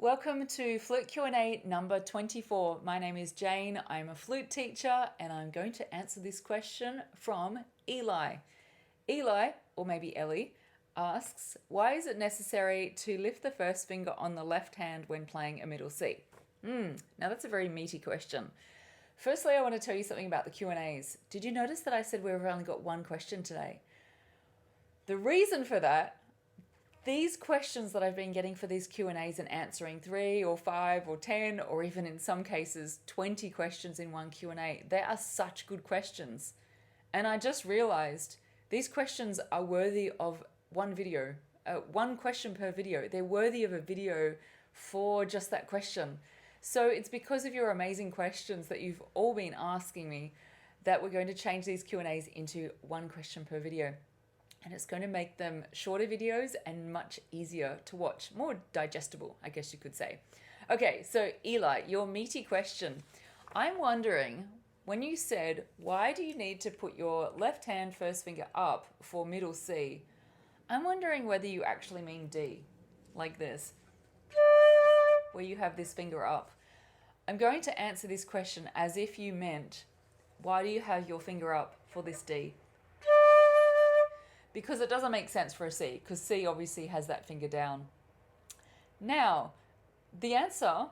Welcome to Flute Q&A number 24. My name is Jane. I'm a flute teacher and I'm going to answer this question from Eli. Eli, or maybe Ellie, asks, why is it necessary to lift the first finger on the left hand when playing a middle C? Now that's a very meaty question. Firstly, I want to tell you something about the Q&As. Did you notice that I said we've only got one question today? The reason for that, these questions that I've been getting for these Q&As and answering 3 or 5 or 10 or even in some cases 20 questions in one Q&A, they are such good questions. And I just realized these questions are worthy of one video, one question per video. They're worthy of a video for just that question. So it's because of your amazing questions that you've all been asking me that we're going to change these Q&As into one question per video. And it's going to make them shorter videos and much easier to watch, more digestible, I guess you could say. Okay, so Eli, your meaty question. I'm wondering, when you said, why do you need to put your left hand first finger up for middle C? I'm wondering whether you actually mean D, like this, where you have this finger up. I'm going to answer this question as if you meant, why do you have your finger up for this D? Because it doesn't make sense for a C, because C obviously has that finger down. Now, the answer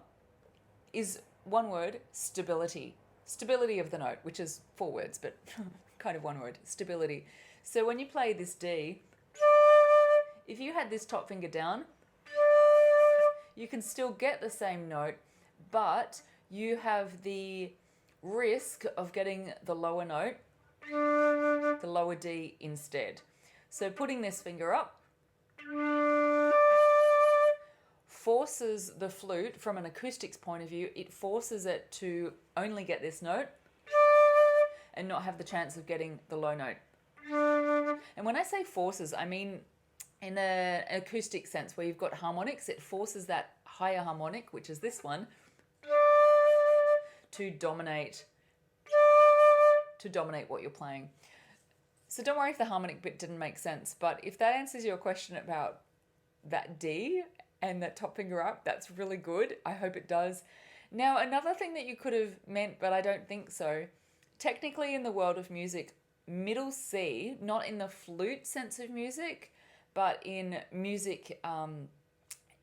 is one word, stability. Stability of the note, which is 4 words, but kind of one word, stability. So when you play this D, if you had this top finger down, you can still get the same note, but you have the risk of getting the lower note, the lower D instead. So putting this finger up forces the flute, from an acoustics point of view, it forces it to only get this note and not have the chance of getting the low note. And when I say forces, I mean in an acoustic sense where you've got harmonics, it forces that higher harmonic, which is this one, to dominate what you're playing. So don't worry if the harmonic bit didn't make sense, but if that answers your question about that D and that top finger up, that's really good. I hope it does. Now, another thing that you could have meant, but I don't think so, technically in the world of music, middle C, not in the flute sense of music, but in music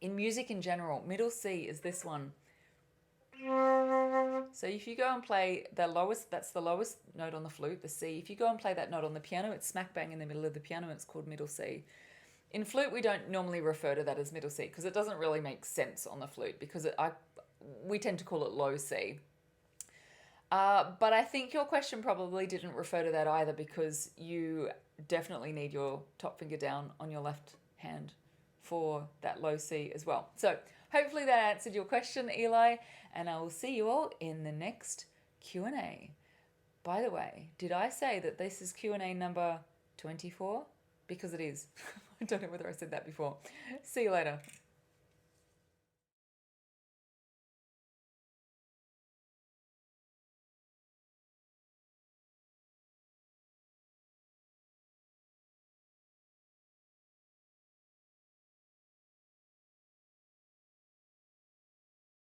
in general, middle C is this one. So if you go and play the lowest, that's the lowest note on the flute, the C. If you go and play that note on the piano, it's smack bang in the middle of the piano. It's called middle C. In flute, we don't normally refer to that as middle C because it doesn't really make sense on the flute because we tend to call it low C. But I think your question probably didn't refer to that either because you definitely need your top finger down on your left hand for that low C as well. So hopefully that answered your question, Eli, and I will see you all in the next Q&A. By the way, did I say that this is Q&A number 24? Because it is. I don't know whether I said that before. See you later.